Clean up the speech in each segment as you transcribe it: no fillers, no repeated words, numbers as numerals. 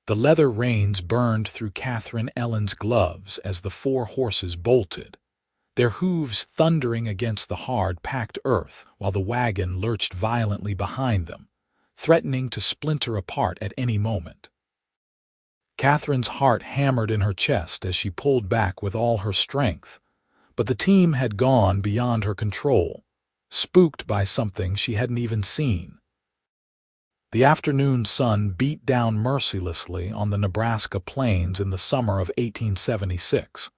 The leather reins burned through Katherine Ellen's gloves as the four horses bolted, their hooves thundering against the hard, packed earth while the wagon lurched violently behind them, threatening to splinter apart at any moment. Katherine's heart hammered in her chest as she pulled back with all her strength, but the team had gone beyond her control, spooked by something she hadn't even seen. The afternoon sun beat down mercilessly on the Nebraska plains in the summer of 1876,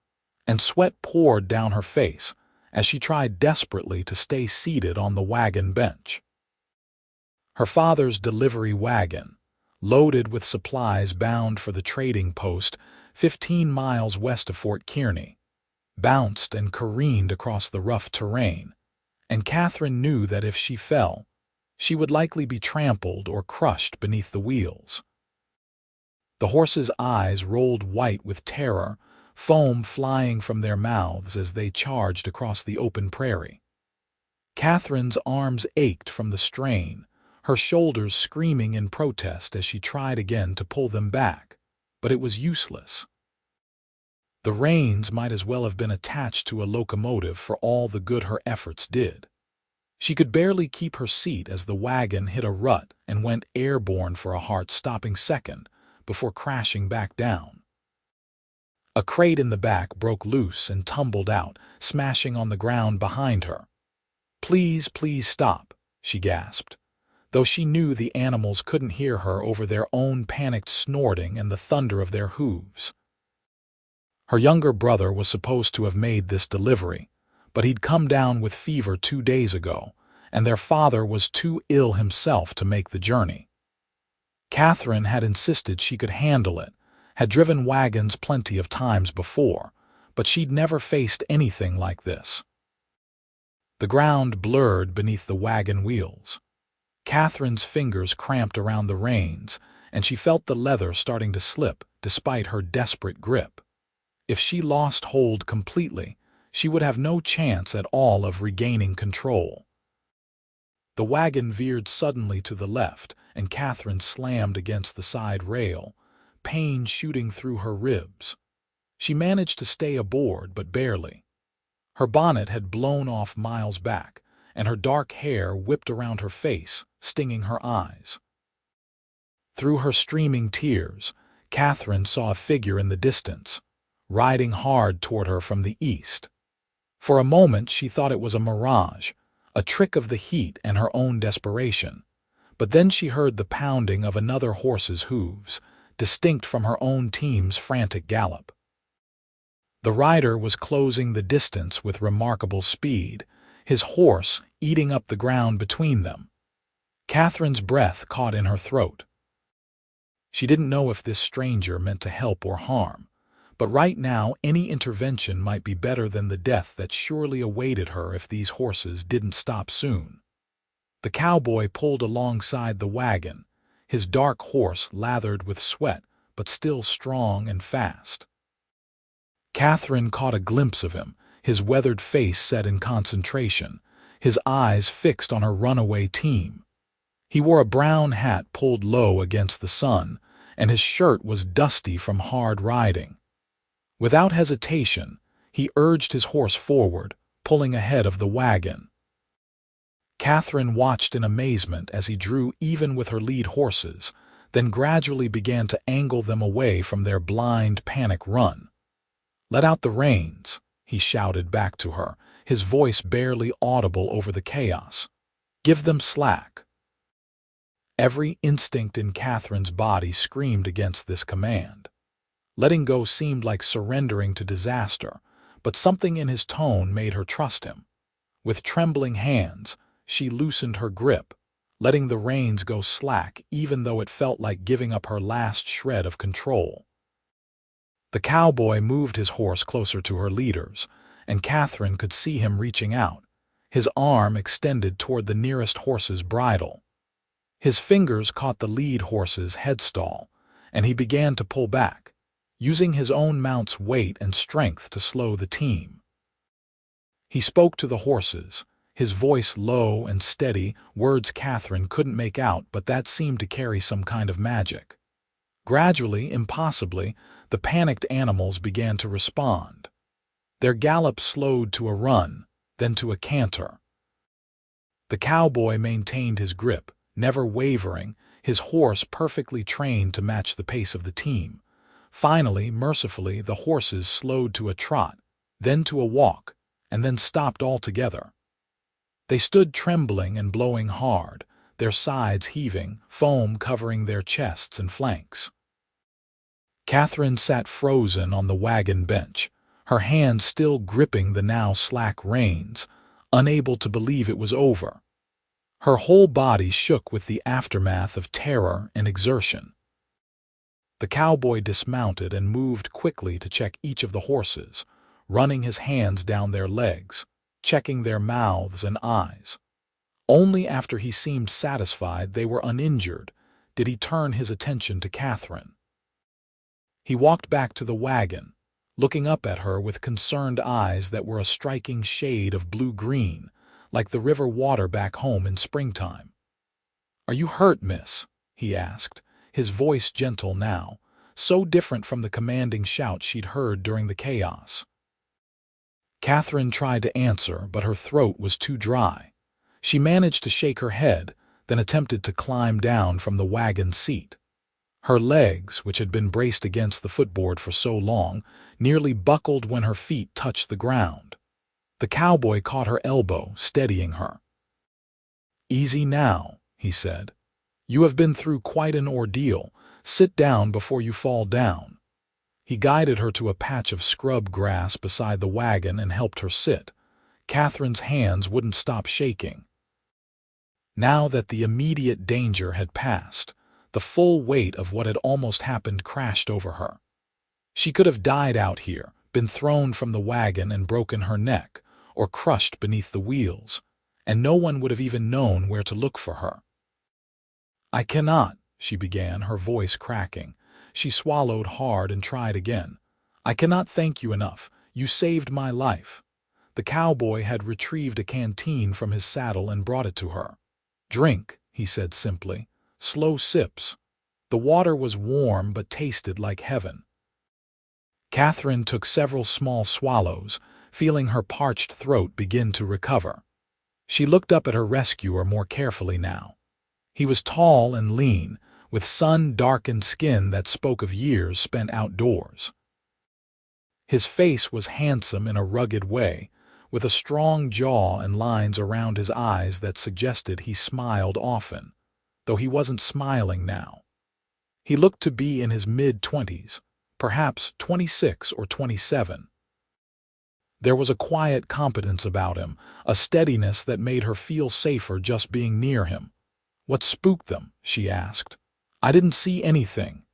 and sweat poured down her face as she tried desperately to stay seated on the wagon bench. Her father's delivery wagon, loaded with supplies bound for the trading post 15 miles west of Fort Kearney, bounced and careened across the rough terrain, and Katherine knew that if she fell, she would likely be trampled or crushed beneath the wheels. The horses' eyes rolled white with terror, foam flying from their mouths as they charged across the open prairie. Katherine's arms ached from the strain, her shoulders screaming in protest as she tried again to pull them back, but it was useless. The reins might as well have been attached to a locomotive for all the good her efforts did. She could barely keep her seat as the wagon hit a rut and went airborne for a heart-stopping second before crashing back down. A crate in the back broke loose and tumbled out, smashing on the ground behind her. "Please, please stop," she gasped, though she knew the animals couldn't hear her over their own panicked snorting and the thunder of their hooves. Her younger brother was supposed to have made this delivery, but he'd come down with fever 2 days ago, and their father was too ill himself to make the journey. Katherine had insisted she could handle it, had driven wagons plenty of times before, but she'd never faced anything like this. The ground blurred beneath the wagon wheels. Katherine's fingers cramped around the reins, and she felt the leather starting to slip despite her desperate grip. If she lost hold completely, she would have no chance at all of regaining control. The wagon veered suddenly to the left, and Katherine slammed against the side rail, pain shooting through her ribs. She managed to stay aboard, but barely. Her bonnet had blown off miles back, and her dark hair whipped around her face, stinging her eyes. Through her streaming tears, Katherine saw a figure in the distance, riding hard toward her from the east. For a moment she thought it was a mirage, a trick of the heat and her own desperation, but then she heard the pounding of another horse's hooves, distinct from her own team's frantic gallop. The rider was closing the distance with remarkable speed, his horse eating up the ground between them. Katherine's breath caught in her throat. She didn't know if this stranger meant to help or harm, but right now any intervention might be better than the death that surely awaited her if these horses didn't stop soon. The cowboy pulled alongside the wagon, his dark horse lathered with sweat but still strong and fast. Katherine caught a glimpse of him, his weathered face set in concentration, his eyes fixed on her runaway team. He wore a brown hat pulled low against the sun, and his shirt was dusty from hard riding. Without hesitation, he urged his horse forward, pulling ahead of the wagon. Katherine watched in amazement as he drew even with her lead horses, then gradually began to angle them away from their blind, panic run. "Let out the reins," he shouted back to her, his voice barely audible over the chaos. "Give them slack." Every instinct in Katherine's body screamed against this command. Letting go seemed like surrendering to disaster, but something in his tone made her trust him. With trembling hands, she loosened her grip, letting the reins go slack even though it felt like giving up her last shred of control. The cowboy moved his horse closer to her leaders, and Katherine could see him reaching out, his arm extended toward the nearest horse's bridle. His fingers caught the lead horse's headstall, and he began to pull back, using his own mount's weight and strength to slow the team. He spoke to the horses, his voice low and steady, words Katherine couldn't make out, but that seemed to carry some kind of magic. Gradually, impossibly, the panicked animals began to respond. Their gallop slowed to a run, then to a canter. The cowboy maintained his grip, never wavering, his horse perfectly trained to match the pace of the team. Finally, mercifully, the horses slowed to a trot, then to a walk, and then stopped altogether. They stood trembling and blowing hard, their sides heaving, foam covering their chests and flanks. Katherine sat frozen on the wagon bench, her hands still gripping the now slack reins, unable to believe it was over. Her whole body shook with the aftermath of terror and exertion. The cowboy dismounted and moved quickly to check each of the horses, running his hands down their legs, checking their mouths and eyes. Only after he seemed satisfied they were uninjured did he turn his attention to Katherine. He walked back to the wagon, looking up at her with concerned eyes that were a striking shade of blue-green, like the river water back home in springtime. "Are you hurt, miss?" he asked, his voice gentle now, so different from the commanding shout she'd heard during the chaos. Katherine tried to answer, but her throat was too dry. She managed to shake her head, then attempted to climb down from the wagon seat. Her legs, which had been braced against the footboard for so long, nearly buckled when her feet touched the ground. The cowboy caught her elbow, steadying her. "Easy now," he said. "You have been through quite an ordeal. Sit down before you fall down." He guided her to a patch of scrub grass beside the wagon and helped her sit. Katherine's hands wouldn't stop shaking. Now that the immediate danger had passed, the full weight of what had almost happened crashed over her. She could have died out here, been thrown from the wagon and broken her neck, or crushed beneath the wheels, and no one would have even known where to look for her. "I cannot," she began, her voice cracking. She swallowed hard and tried again. "I cannot thank you enough. You saved my life." The cowboy had retrieved a canteen from his saddle and brought it to her. "Drink," he said simply. "Slow sips." The water was warm but tasted like heaven. Katherine took several small swallows, feeling her parched throat begin to recover. She looked up at her rescuer more carefully now. He was tall and lean, with sun-darkened skin that spoke of years spent outdoors. His face was handsome in a rugged way, with a strong jaw and lines around his eyes that suggested he smiled often, though he wasn't smiling now. He looked to be in his mid-20s, perhaps 26 or 27. There was a quiet competence about him, a steadiness that made her feel safer just being near him. "What spooked them?" she asked. "I didn't see anything."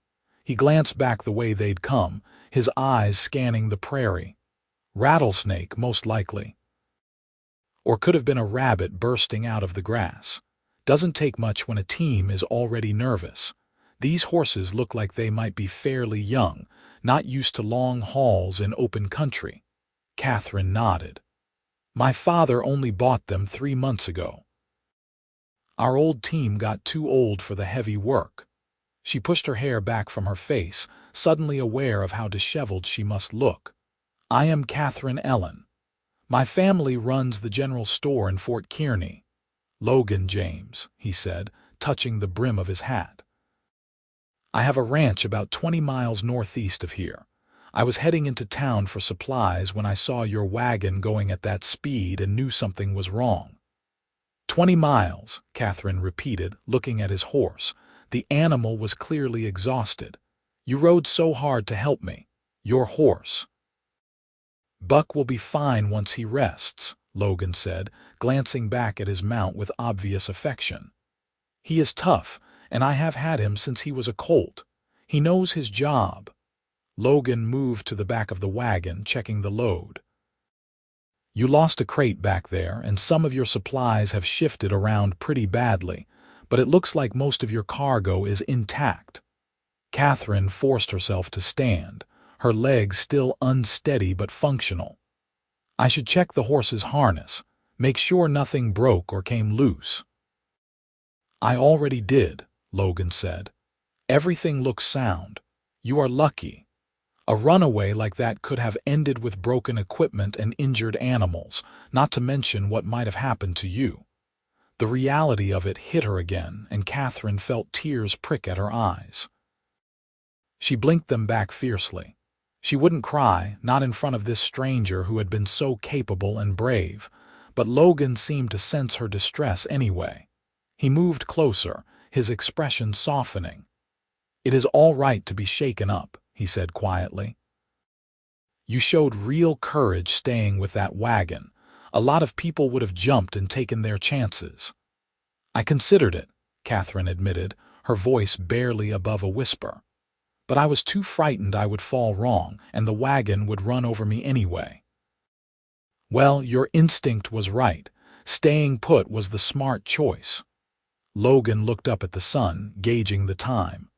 He glanced back the way they'd come, his eyes scanning the prairie. "Rattlesnake, most likely. Or could have been a rabbit bursting out of the grass. Doesn't take much when a team is already nervous. These horses look like they might be fairly young, not used to long hauls in open country." Katherine nodded. "My father only bought them 3 months ago. Our old team got too old for the heavy work." She pushed her hair back from her face, suddenly aware of how disheveled she must look. "I am Katherine Ellen. My family runs the general store in Fort Kearney." "Logan James," he said, touching the brim of his hat. "I have a ranch about 20 miles northeast of here. I was heading into town for supplies when I saw your wagon going at that speed and knew something was wrong." 20 miles, Katherine repeated, looking at his horse. The animal was clearly exhausted. "You rode so hard to help me. Your horse." "Buck will be fine once he rests," Logan said, glancing back at his mount with obvious affection. "He is tough, and I have had him since he was a colt. He knows his job." Logan moved to the back of the wagon, checking the load. "You lost a crate back there, and some of your supplies have shifted around pretty badly, but it looks like most of your cargo is intact." Katherine forced herself to stand, her legs still unsteady but functional. "I should check the horse's harness, make sure nothing broke or came loose." "I already did," Logan said. Everything looks sound. You are lucky. A runaway like that could have ended with broken equipment and injured animals, not to mention what might have happened to you. The reality of it hit her again, and Katherine felt tears prick at her eyes. She blinked them back fiercely. She wouldn't cry, not in front of this stranger who had been so capable and brave, but Logan seemed to sense her distress anyway. He moved closer, his expression softening. "It is all right to be shaken up," he said quietly. "You showed real courage staying with that wagon. A lot of people would have jumped and taken their chances." "I considered it," Katherine admitted, her voice barely above a whisper. "But I was too frightened I would fall wrong, and the wagon would run over me anyway." "Well, your instinct was right. Staying put was the smart choice." Logan looked up at the sun, gauging the time.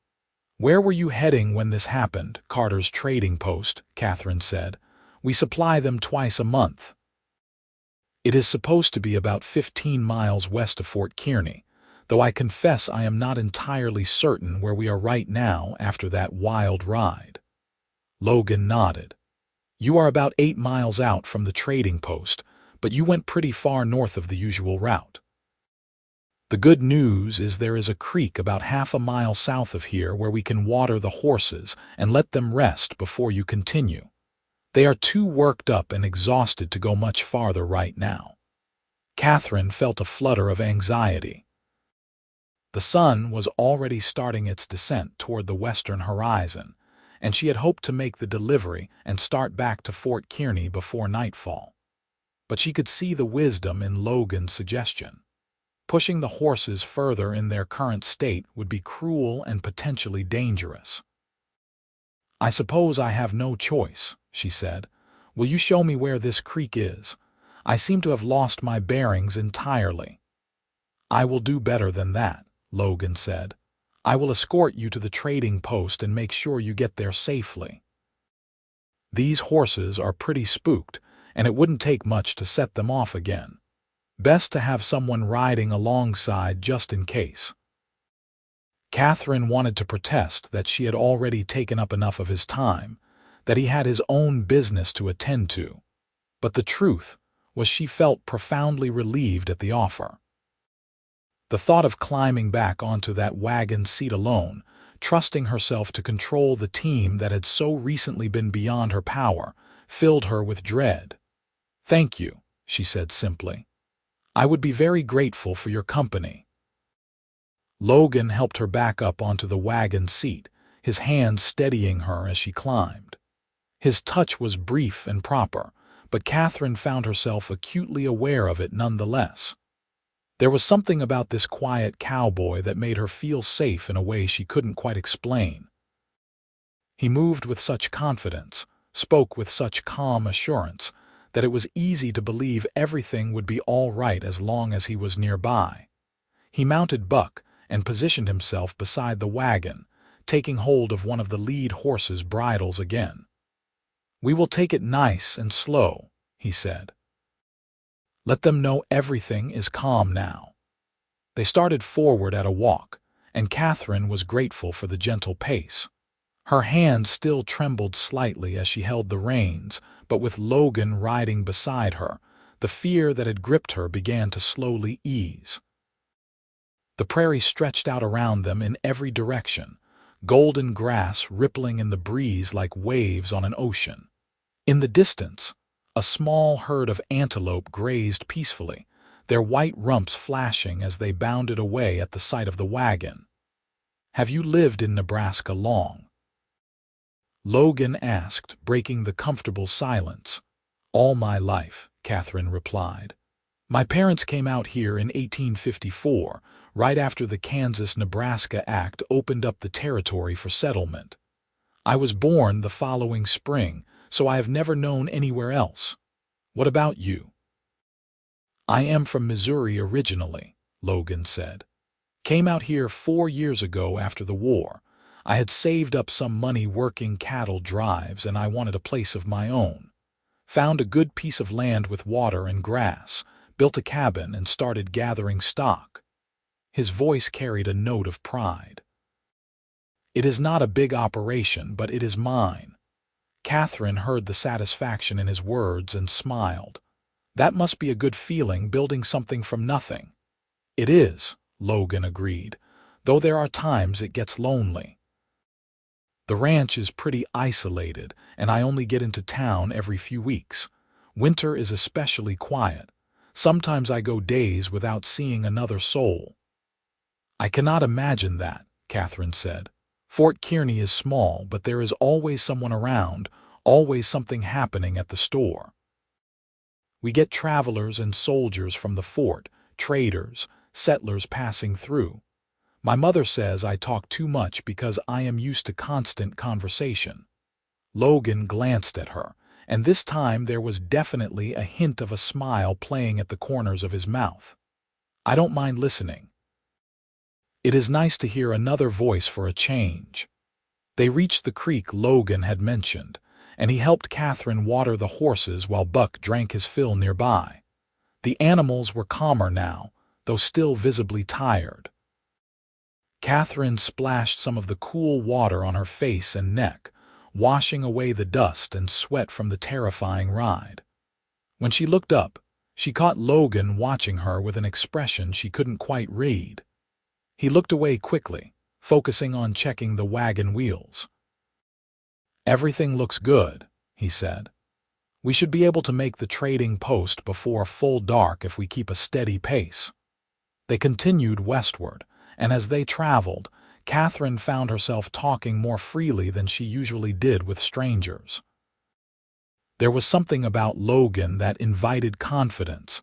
"Where were you heading when this happened?" "Carter's trading post," Katherine said. "We supply them twice a month." "It is supposed to be about 15 miles west of Fort Kearney, though I confess I am not entirely certain where we are right now after that wild ride." Logan nodded. "You are about 8 miles out from the trading post, but you went pretty far north of the usual route. The good news is there is a creek about half a mile south of here where we can water the horses and let them rest before you continue. They are too worked up and exhausted to go much farther right now." Katherine felt a flutter of anxiety. The sun was already starting its descent toward the western horizon, and she had hoped to make the delivery and start back to Fort Kearney before nightfall. But she could see the wisdom in Logan's suggestion. Pushing the horses further in their current state would be cruel and potentially dangerous. "I suppose I have no choice," she said. "Will you show me where this creek is? I seem to have lost my bearings entirely." "I will do better than that," Logan said. "I will escort you to the trading post and make sure you get there safely. These horses are pretty spooked, and it wouldn't take much to set them off again. Best to have someone riding alongside just in case." Katherine wanted to protest that she had already taken up enough of his time, that he had his own business to attend to. But the truth was she felt profoundly relieved at the offer. The thought of climbing back onto that wagon seat alone, trusting herself to control the team that had so recently been beyond her power, filled her with dread. "Thank you," she said simply. "I would be very grateful for your company." Logan helped her back up onto the wagon seat, his hand steadying her as she climbed. His touch was brief and proper, but Katherine found herself acutely aware of it nonetheless. There was something about this quiet cowboy that made her feel safe in a way she couldn't quite explain. He moved with such confidence, spoke with such calm assurance, that it was easy to believe everything would be all right as long as he was nearby. He mounted Buck and positioned himself beside the wagon, taking hold of one of the lead horse's bridles again. "We will take it nice and slow," he said. "Let them know everything is calm now." They started forward at a walk, and Katherine was grateful for the gentle pace. Her hand still trembled slightly as she held the reins, but with Logan riding beside her, the fear that had gripped her began to slowly ease. The prairie stretched out around them in every direction, golden grass rippling in the breeze like waves on an ocean. In the distance, a small herd of antelope grazed peacefully, their white rumps flashing as they bounded away at the sight of the wagon. "Have you lived in Nebraska long?" Logan asked, breaking the comfortable silence. "All my life," Katherine replied. "My parents came out here in 1854, right after the Kansas-Nebraska Act opened up the territory for settlement. I was born the following spring, so I have never known anywhere else. What about you?" "I am from Missouri originally," Logan said. "Came out here 4 years ago after the war. I had saved up some money working cattle drives and I wanted a place of my own. Found a good piece of land with water and grass, built a cabin and started gathering stock." His voice carried a note of pride. It is not a big operation, but it is mine." Katherine heard the satisfaction in his words and smiled. That must be a good feeling, building something from nothing. "It is," Logan agreed, "though there are times it gets lonely. The ranch is pretty isolated, and I only get into town every few weeks. Winter is especially quiet. Sometimes I go days without seeing another soul." "I cannot imagine that," Katherine said. "Fort Kearney is small, but there is always someone around, always something happening at the store. We get travelers and soldiers from the fort, traders, settlers passing through. My mother says I talk too much because I am used to constant conversation." Logan glanced at her, and this time there was definitely a hint of a smile playing at the corners of his mouth. "I don't mind listening. It is nice to hear another voice for a change." They reached the creek Logan had mentioned, and he helped Katherine water the horses while Buck drank his fill nearby. The animals were calmer now, though still visibly tired. Katherine splashed some of the cool water on her face and neck, washing away the dust and sweat from the terrifying ride. When she looked up, she caught Logan watching her with an expression she couldn't quite read. He looked away quickly, focusing on checking the wagon wheels. "Everything looks good," he said. "We should be able to make the trading post before full dark if we keep a steady pace." They continued westward, and as they traveled, Katherine found herself talking more freely than she usually did with strangers. There was something about Logan that invited confidence,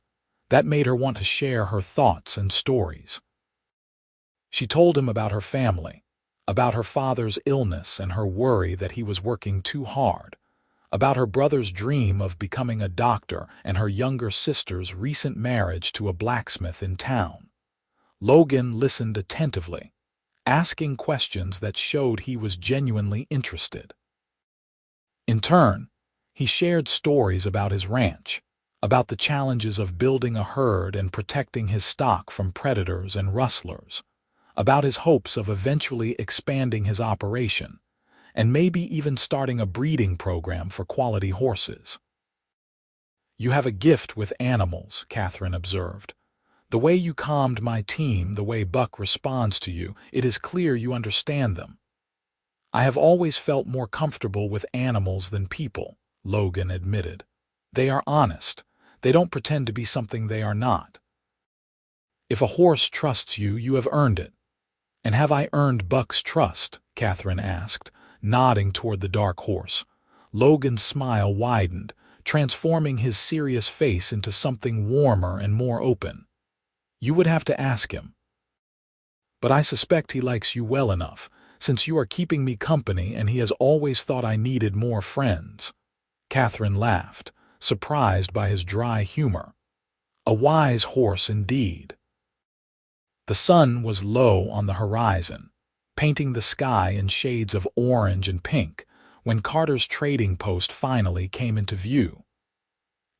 that made her want to share her thoughts and stories. She told him about her family, about her father's illness and her worry that he was working too hard, about her brother's dream of becoming a doctor and her younger sister's recent marriage to a blacksmith in town. Logan listened attentively, asking questions that showed he was genuinely interested. In turn, he shared stories about his ranch, about the challenges of building a herd and protecting his stock from predators and rustlers, about his hopes of eventually expanding his operation, and maybe even starting a breeding program for quality horses. "You have a gift with animals," Katherine observed. "The way you calmed my team, the way Buck responds to you, it is clear you understand them." "I have always felt more comfortable with animals than people," Logan admitted. "They are honest. They don't pretend to be something they are not. If a horse trusts you, you have earned it." "And have I earned Buck's trust?" Katherine asked, nodding toward the dark horse. Logan's smile widened, transforming his serious face into something warmer and more open. "You would have to ask him. But I suspect he likes you well enough, since you are keeping me company and he has always thought I needed more friends." Katherine laughed, surprised by his dry humor. "A wise horse indeed." The sun was low on the horizon, painting the sky in shades of orange and pink, when Carter's trading post finally came into view.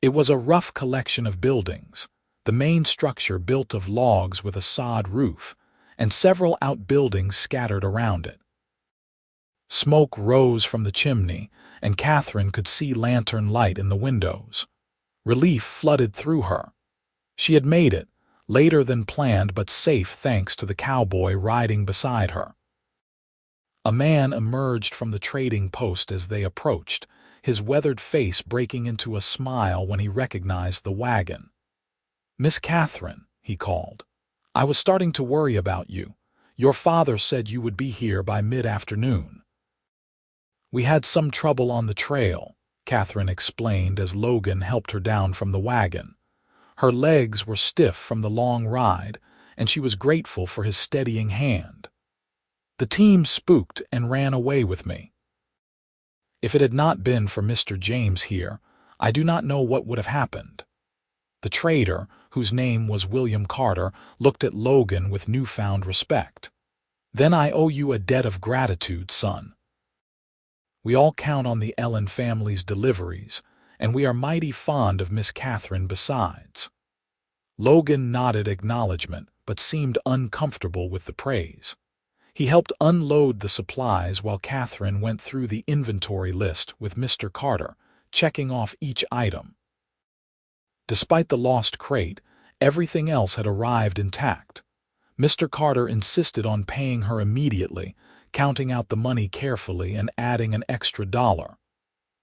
It was a rough collection of buildings, the main structure built of logs with a sod roof, and several outbuildings scattered around it. Smoke rose from the chimney, and Katherine could see lantern light in the windows. Relief flooded through her. She had made it, later than planned but safe thanks to the cowboy riding beside her. A man emerged from the trading post as they approached, his weathered face breaking into a smile when he recognized the wagon. "Miss Katherine," he called. "I was starting to worry about you. Your father said you would be here by mid-afternoon." "We had some trouble on the trail," Katherine explained as Logan helped her down from the wagon. Her legs were stiff from the long ride, and she was grateful for his steadying hand. "The team spooked and ran away with me. If it had not been for Mr. James here, I do not know what would have happened." The trader, whose name was William Carter, looked at Logan with newfound respect. "Then I owe you a debt of gratitude, son. We all count on the Ellen family's deliveries, and we are mighty fond of Miss Katherine besides." Logan nodded acknowledgement, but seemed uncomfortable with the praise. He helped unload the supplies while Katherine went through the inventory list with Mr. Carter, checking off each item. Despite the lost crate, everything else had arrived intact. Mr. Carter insisted on paying her immediately, counting out the money carefully and adding an extra $1.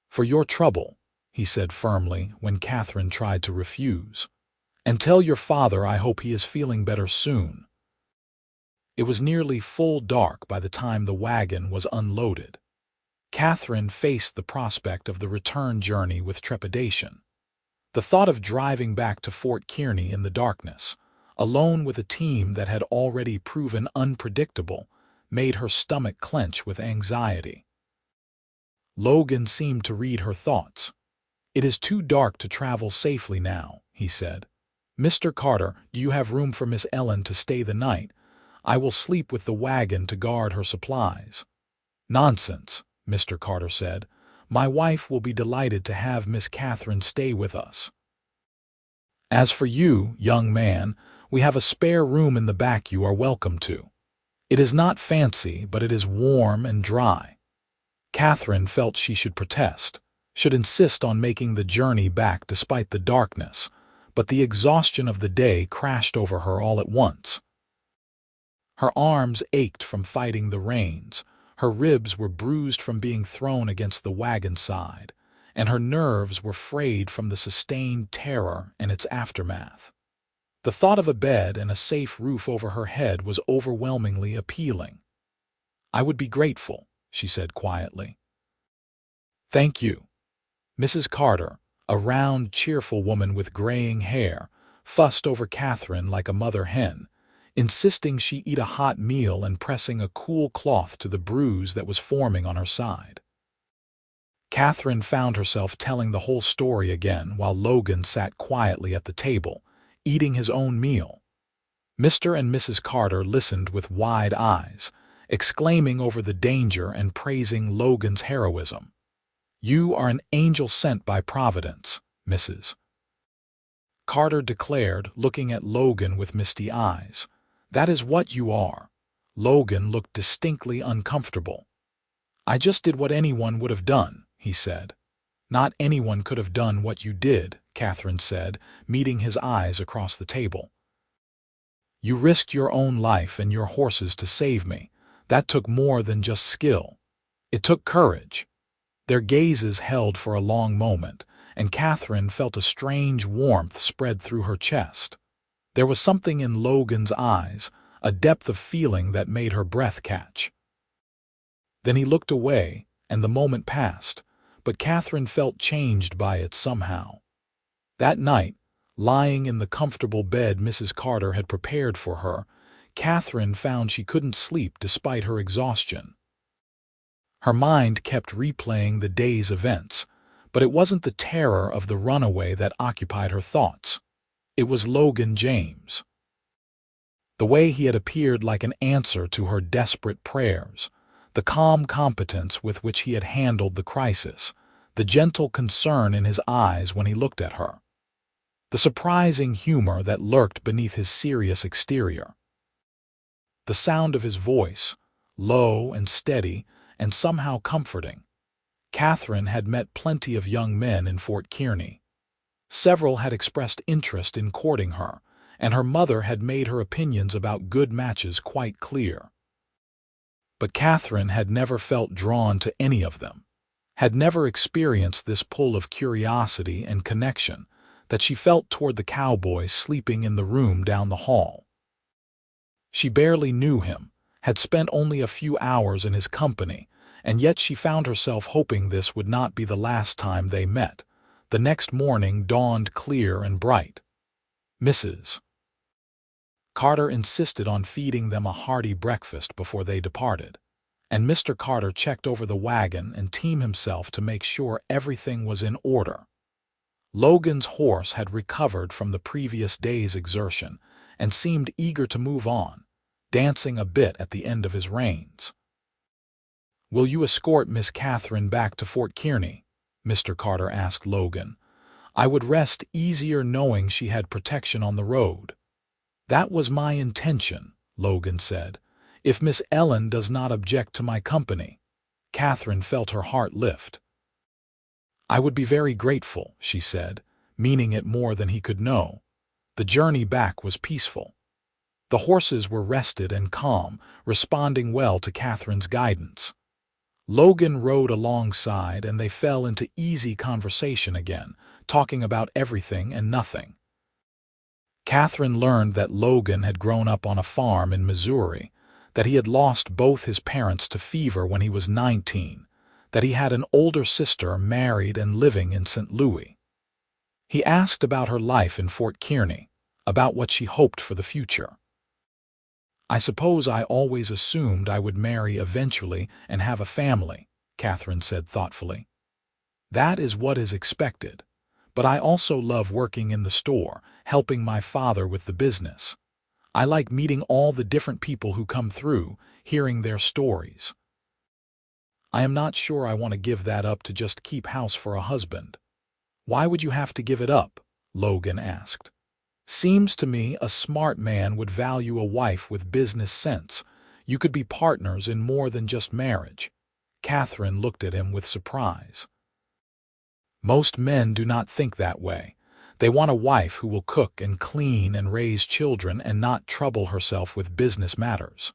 "For your trouble," he said firmly when Katherine tried to refuse. "And tell your father I hope he is feeling better soon." It was nearly full dark by the time the wagon was unloaded. Katherine faced the prospect of the return journey with trepidation. The thought of driving back to Fort Kearny in the darkness, alone with a team that had already proven unpredictable, made her stomach clench with anxiety. Logan seemed to read her thoughts. "It is too dark to travel safely now," he said. "Mr. Carter, do you have room for Miss Ellen to stay the night? I will sleep with the wagon to guard her supplies." "Nonsense," Mr. Carter said. "My wife will be delighted to have Miss Katherine stay with us. As for you, young man, we have a spare room in the back you are welcome to. It is not fancy, but it is warm and dry." Katherine felt she should protest, should insist on making the journey back despite the darkness, but the exhaustion of the day crashed over her all at once. Her arms ached from fighting the reins, her ribs were bruised from being thrown against the wagon side, and her nerves were frayed from the sustained terror and its aftermath. The thought of a bed and a safe roof over her head was overwhelmingly appealing. "I would be grateful," she said quietly. "Thank you." Mrs. Carter, a round, cheerful woman with graying hair, fussed over Katherine like a mother hen, insisting she eat a hot meal and pressing a cool cloth to the bruise that was forming on her side. Katherine found herself telling the whole story again while Logan sat quietly at the table, eating his own meal. Mr. and Mrs. Carter listened with wide eyes, exclaiming over the danger and praising Logan's heroism. "You are an angel sent by Providence, Mrs. Carter declared, looking at Logan with misty eyes. "That is what you are." Logan looked distinctly uncomfortable. "I just did what anyone would have done," he said. "Not anyone could have done what you did," Katherine said, meeting his eyes across the table. "You risked your own life and your horse's to save me. That took more than just skill. It took courage." Their gazes held for a long moment, and Katherine felt a strange warmth spread through her chest. There was something in Logan's eyes, a depth of feeling that made her breath catch. Then he looked away, and the moment passed, but Katherine felt changed by it somehow. That night, lying in the comfortable bed Mrs. Carter had prepared for her, Katherine found she couldn't sleep despite her exhaustion. Her mind kept replaying the day's events, but it wasn't the terror of the runaway that occupied her thoughts. It was Logan James. The way he had appeared like an answer to her desperate prayers, the calm competence with which he had handled the crisis, the gentle concern in his eyes when he looked at her, the surprising humor that lurked beneath his serious exterior. The sound of his voice, low and steady and somehow comforting. Katherine had met plenty of young men in Fort Kearny. Several had expressed interest in courting her, and her mother had made her opinions about good matches quite clear. But Katherine had never felt drawn to any of them, had never experienced this pull of curiosity and connection that she felt toward the cowboy sleeping in the room down the hall. She barely knew him, had spent only a few hours in his company, and yet she found herself hoping this would not be the last time they met. The next morning dawned clear and bright. Mrs. Carter insisted on feeding them a hearty breakfast before they departed, and Mr. Carter checked over the wagon and team himself to make sure everything was in order. Logan's horse had recovered from the previous day's exertion and seemed eager to move on, dancing a bit at the end of his reins. "Will you escort Miss Katherine back to Fort Kearny?" Mr. Carter asked Logan. "I would rest easier knowing she had protection on the road." "That was my intention," Logan said. If Miss Ellen does not object to my company. Katherine felt her heart lift. I would be very grateful, she said, meaning it more than he could know. The journey back was peaceful. The horses were rested and calm, responding well to Katherine's guidance. Logan rode alongside, and they fell into easy conversation again, talking about everything and nothing. Katherine learned that Logan had grown up on a farm in Missouri, that he had lost both his parents to fever when he was 19, that he had an older sister married and living in St. Louis. He asked about her life in Fort Kearney, about what she hoped for the future. I suppose I always assumed I would marry eventually and have a family, Katherine said thoughtfully. That is what is expected, but I also love working in the store, helping my father with the business. I like meeting all the different people who come through, hearing their stories. I am not sure I want to give that up to just keep house for a husband. Why would you have to give it up? Logan asked. Seems to me a smart man would value a wife with business sense. You could be partners in more than just marriage. Katherine looked at him with surprise. Most men do not think that way. They want a wife who will cook and clean and raise children and not trouble herself with business matters.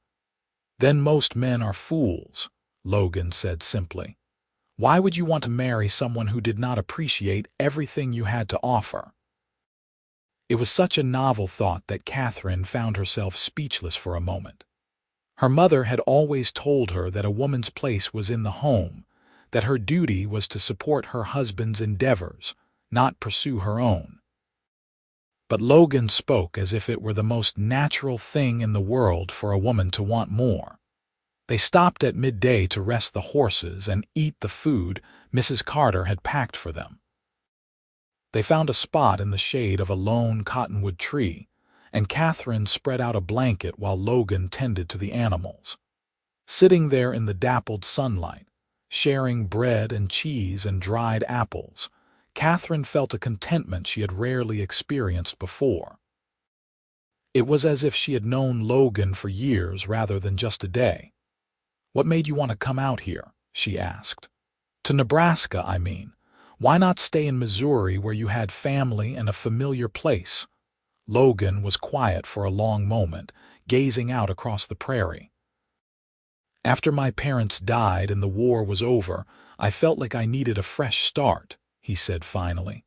Then most men are fools, Logan said simply. Why would you want to marry someone who did not appreciate everything you had to offer? It was such a novel thought that Katherine found herself speechless for a moment. Her mother had always told her that a woman's place was in the home, that her duty was to support her husband's endeavors, not pursue her own. But Logan spoke as if it were the most natural thing in the world for a woman to want more. They stopped at midday to rest the horses and eat the food Mrs. Carter had packed for them. They found a spot in the shade of a lone cottonwood tree, and Katherine spread out a blanket while Logan tended to the animals. Sitting there in the dappled sunlight, sharing bread and cheese and dried apples, Katherine felt a contentment she had rarely experienced before. It was as if she had known Logan for years rather than just a day. What made you want to come out here? She asked. To Nebraska, I mean. Why not stay in Missouri where you had family and a familiar place? Logan was quiet for a long moment, gazing out across the prairie. After my parents died and the war was over, I felt like I needed a fresh start, he said finally.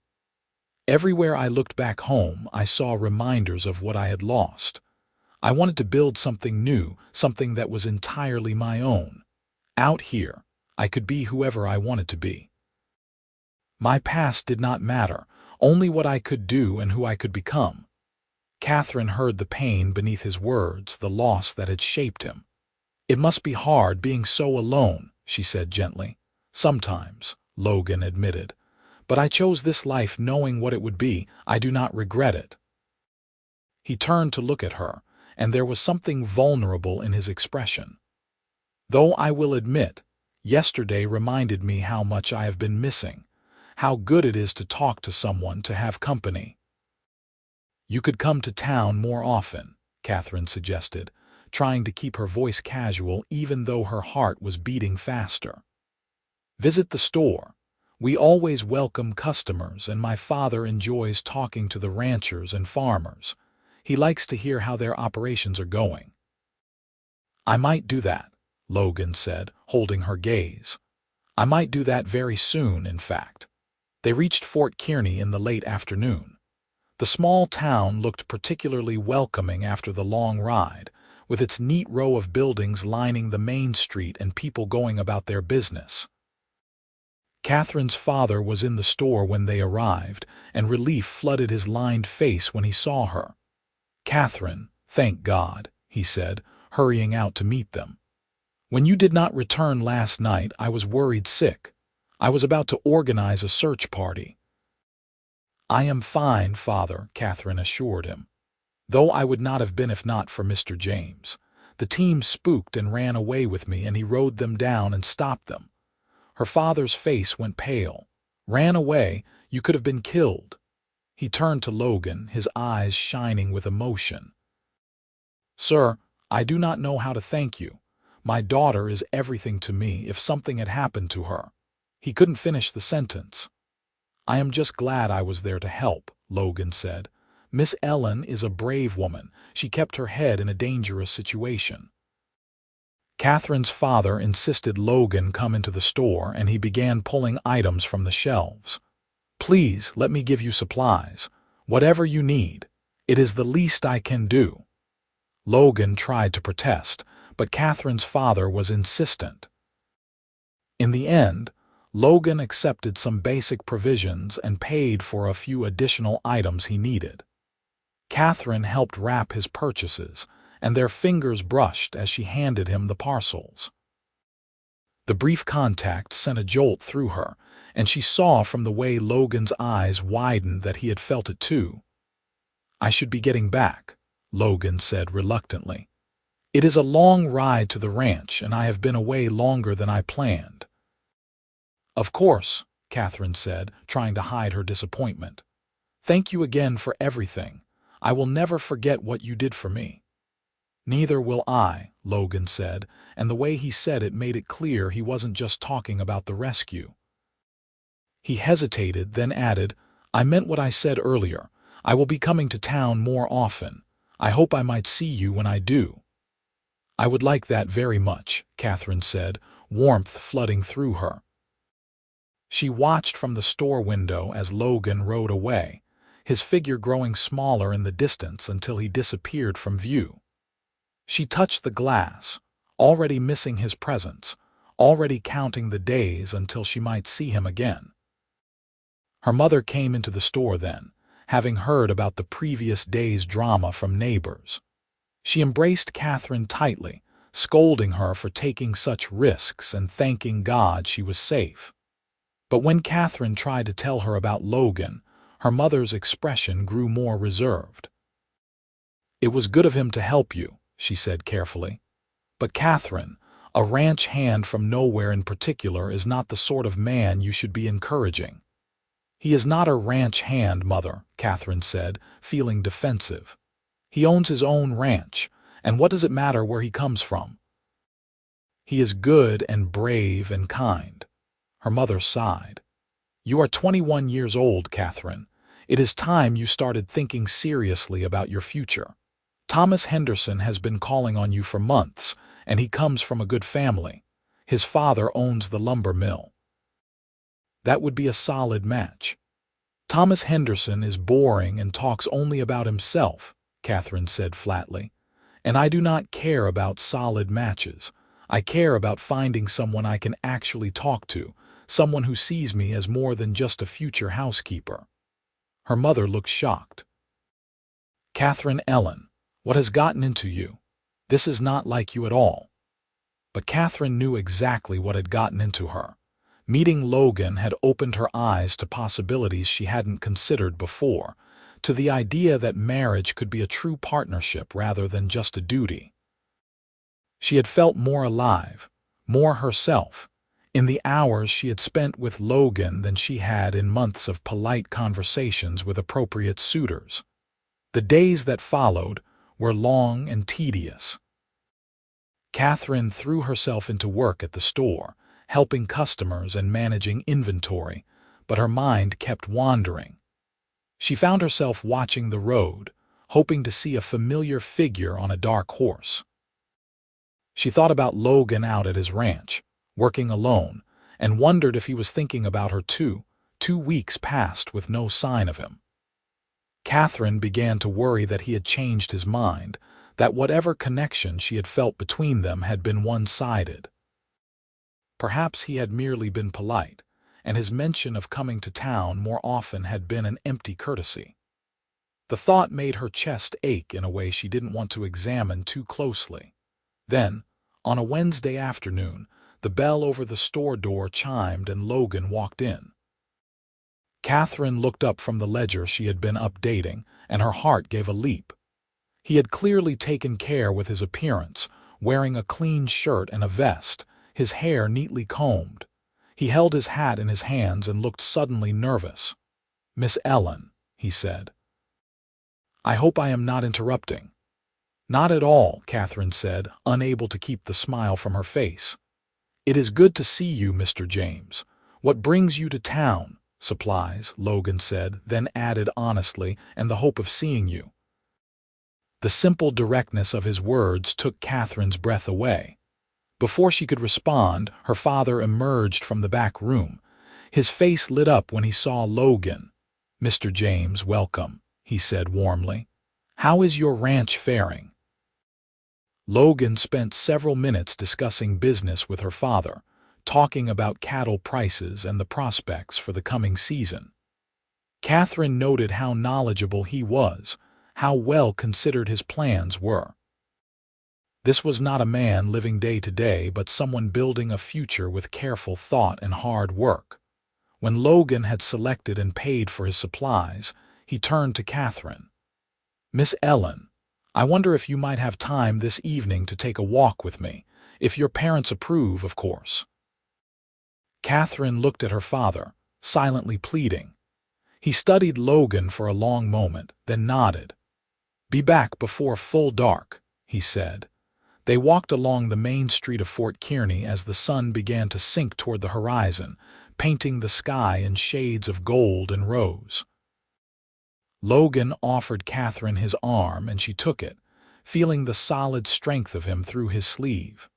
Everywhere I looked back home, I saw reminders of what I had lost. I wanted to build something new, something that was entirely my own. Out here, I could be whoever I wanted to be. My past did not matter, only what I could do and who I could become. Katherine heard the pain beneath his words, the loss that had shaped him. It must be hard being so alone, she said gently. Sometimes, Logan admitted. But I chose this life knowing what it would be. I do not regret it. He turned to look at her, and there was something vulnerable in his expression. Though I will admit, yesterday reminded me how much I have been missing. How good it is to talk to someone, to have company. You could come to town more often, Katherine suggested, trying to keep her voice casual even though her heart was beating faster. Visit the store. We always welcome customers, and my father enjoys talking to the ranchers and farmers. He likes to hear how their operations are going. I might do that, Logan said, holding her gaze. I might do that very soon, in fact. They reached Fort Kearney in the late afternoon. The small town looked particularly welcoming after the long ride, with its neat row of buildings lining the main street and people going about their business. Katherine's father was in the store when they arrived, and relief flooded his lined face when he saw her. Katherine, thank God, he said, hurrying out to meet them. When you did not return last night, I was worried sick. I was about to organize a search party. I am fine, Father, Katherine assured him. Though I would not have been if not for Mr. James. The team spooked and ran away with me, and he rode them down and stopped them. Her father's face went pale. Ran away? You could have been killed. He turned to Logan, his eyes shining with emotion. Sir, I do not know how to thank you. My daughter is everything to me if something had happened to her. He couldn't finish the sentence. I am just glad I was there to help, Logan said. Miss Ellen is a brave woman. She kept her head in a dangerous situation. Catherine's father insisted Logan come into the store, and he began pulling items from the shelves. Please, let me give you supplies. Whatever you need. It is the least I can do. Logan tried to protest, but Catherine's father was insistent. In the end, Logan accepted some basic provisions and paid for a few additional items he needed. Katherine helped wrap his purchases, and their fingers brushed as she handed him the parcels. The brief contact sent a jolt through her, and she saw from the way Logan's eyes widened that he had felt it too. I should be getting back, Logan said reluctantly. It is a long ride to the ranch, and I have been away longer than I planned. Of course, Katherine said, trying to hide her disappointment. Thank you again for everything. I will never forget what you did for me. Neither will I, Logan said, and the way he said it made it clear he wasn't just talking about the rescue. He hesitated, then added, I meant what I said earlier. I will be coming to town more often. I hope I might see you when I do. I would like that very much, Katherine said, warmth flooding through her. She watched from the store window as Logan rode away, his figure growing smaller in the distance until he disappeared from view. She touched the glass, already missing his presence, already counting the days until she might see him again. Her mother came into the store then, having heard about the previous day's drama from neighbors. She embraced Katherine tightly, scolding her for taking such risks and thanking God she was safe. But when Katherine tried to tell her about Logan, her mother's expression grew more reserved. It was good of him to help you, she said carefully. But Katherine, a ranch hand from nowhere in particular, is not the sort of man you should be encouraging. He is not a ranch hand, Mother, Katherine said, feeling defensive. He owns his own ranch, and what does it matter where he comes from? He is good and brave and kind. Her mother sighed. You are 21 years old, Katherine. It is time you started thinking seriously about your future. Thomas Henderson has been calling on you for months, and he comes from a good family. His father owns the lumber mill. That would be a solid match. Thomas Henderson is boring and talks only about himself, Katherine said flatly. And I do not care about solid matches. I care about finding someone I can actually talk to, someone who sees me as more than just a future housekeeper. Her mother looked shocked. Katherine Ellen, what has gotten into you? This is not like you at all. But Katherine knew exactly what had gotten into her. Meeting Logan had opened her eyes to possibilities she hadn't considered before, to the idea that marriage could be a true partnership rather than just a duty. She had felt more alive, more herself, in the hours she had spent with Logan than she had in months of polite conversations with appropriate suitors. The days that followed were long and tedious. Katherine threw herself into work at the store, helping customers and managing inventory, but her mind kept wandering. She found herself watching the road, hoping to see a familiar figure on a dark horse. She thought about Logan out at his ranch, working alone, and wondered if he was thinking about her too. 2 weeks passed with no sign of him. Katherine began to worry that he had changed his mind, that whatever connection she had felt between them had been one-sided. Perhaps he had merely been polite, and his mention of coming to town more often had been an empty courtesy. The thought made her chest ache in a way she didn't want to examine too closely. Then, on a Wednesday afternoon, the bell over the store door chimed and Logan walked in. Katherine looked up from the ledger she had been updating, and her heart gave a leap. He had clearly taken care with his appearance, wearing a clean shirt and a vest, his hair neatly combed. He held his hat in his hands and looked suddenly nervous. "Miss Ellen," he said. "I hope I am not interrupting." Not at all, Katherine said, unable to keep the smile from her face. It is good to see you, Mr. James. What brings you to town? Supplies, Logan said, then added honestly, and the hope of seeing you. The simple directness of his words took Katherine's breath away. Before she could respond, her father emerged from the back room. His face lit up when he saw Logan. "Mr. James, welcome," he said warmly. "How is your ranch faring?" Logan spent several minutes discussing business with her father, talking about cattle prices and the prospects for the coming season. Katherine noted how knowledgeable he was, how well considered his plans were. This was not a man living day to day, but someone building a future with careful thought and hard work. When Logan had selected and paid for his supplies, he turned to Katherine. "Miss Ellen, I wonder if you might have time this evening to take a walk with me, if your parents approve, of course." Katherine looked at her father, silently pleading. He studied Logan for a long moment, then nodded. "Be back before full dark," he said. They walked along the main street of Fort Kearny as the sun began to sink toward the horizon, painting the sky in shades of gold and rose. Logan offered Katherine his arm, and she took it, feeling the solid strength of him through his sleeve.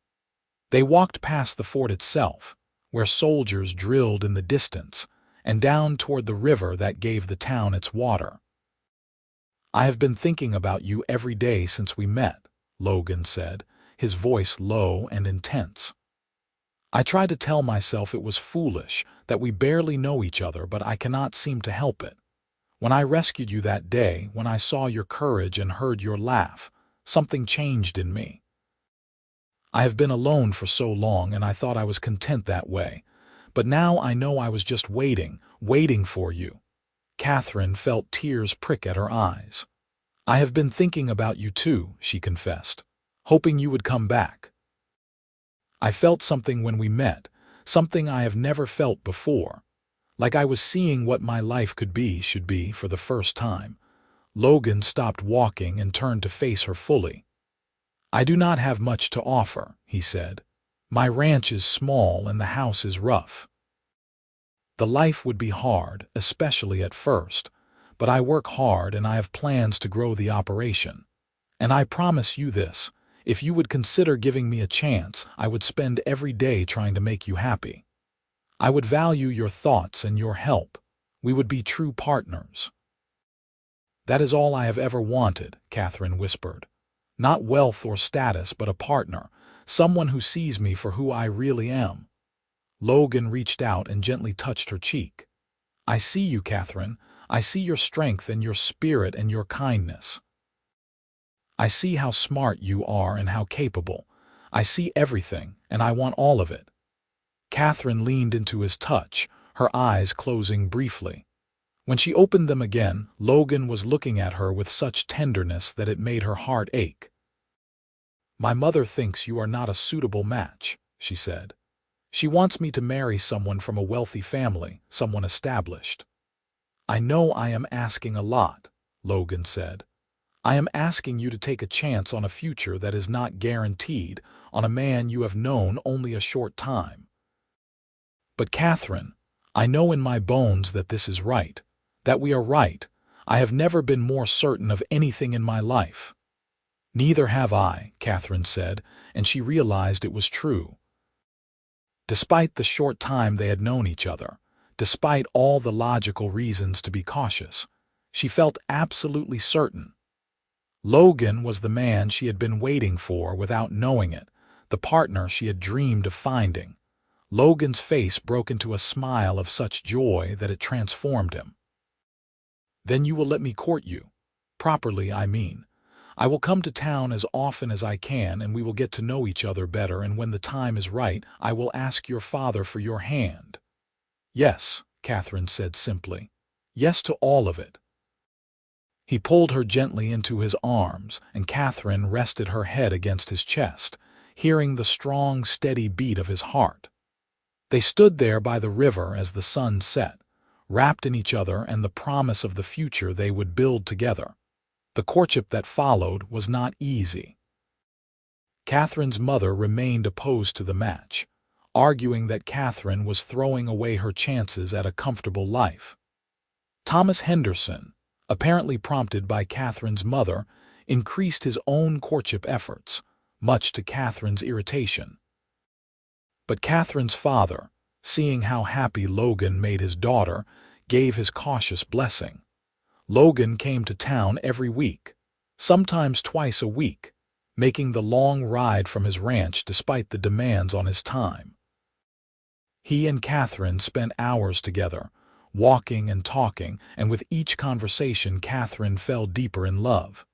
They walked past the fort itself, where soldiers drilled in the distance, and down toward the river that gave the town its water. "I have been thinking about you every day since we met," Logan said, his voice low and intense. "I try to tell myself it was foolish, that we barely know each other, but I cannot seem to help it. When I rescued you that day, when I saw your courage and heard your laugh, something changed in me. I have been alone for so long, and I thought I was content that way. But now I know I was just waiting for you." Katherine felt tears prick at her eyes. "I have been thinking about you too," she confessed, "hoping you would come back. I felt something when we met, something I have never felt before. Like I was seeing what my life should be for the first time." Logan stopped walking and turned to face her fully. "I do not have much to offer," he said. "My ranch is small and the house is rough. The life would be hard, especially at first, but I work hard and I have plans to grow the operation. And I promise you this, if you would consider giving me a chance, I would spend every day trying to make you happy. I would value your thoughts and your help. We would be true partners." "That is all I have ever wanted," Katherine whispered. "Not wealth or status, but a partner, someone who sees me for who I really am." Logan reached out and gently touched her cheek. "I see you, Katherine. I see your strength and your spirit and your kindness. I see how smart you are and how capable. I see everything, and I want all of it." Katherine leaned into his touch, her eyes closing briefly. When she opened them again, Logan was looking at her with such tenderness that it made her heart ache. "My mother thinks you are not a suitable match," she said. "She wants me to marry someone from a wealthy family, someone established." "I know I am asking a lot," Logan said. "I am asking you to take a chance on a future that is not guaranteed, on a man you have known only a short time. But Katherine, I know in my bones that this is right, that we are right. I have never been more certain of anything in my life." "Neither have I," Katherine said, and she realized it was true. Despite the short time they had known each other, despite all the logical reasons to be cautious, she felt absolutely certain. Logan was the man she had been waiting for without knowing it, the partner she had dreamed of finding. Logan's face broke into a smile of such joy that it transformed him. "Then you will let me court you? Properly, I mean. I will come to town as often as I can, and we will get to know each other better, and when the time is right, I will ask your father for your hand." "Yes," Katherine said simply. "Yes to all of it." He pulled her gently into his arms, and Katherine rested her head against his chest, hearing the strong, steady beat of his heart. They stood there by the river as the sun set, wrapped in each other and the promise of the future they would build together. The courtship that followed was not easy. Katherine's mother remained opposed to the match, arguing that Katherine was throwing away her chances at a comfortable life. Thomas Henderson, apparently prompted by Katherine's mother, increased his own courtship efforts, much to Katherine's irritation. But Katherine's father, seeing how happy Logan made his daughter, gave his cautious blessing. Logan came to town every week, sometimes twice a week, making the long ride from his ranch despite the demands on his time. He and Katherine spent hours together, walking and talking, and with each conversation Katherine fell deeper in love.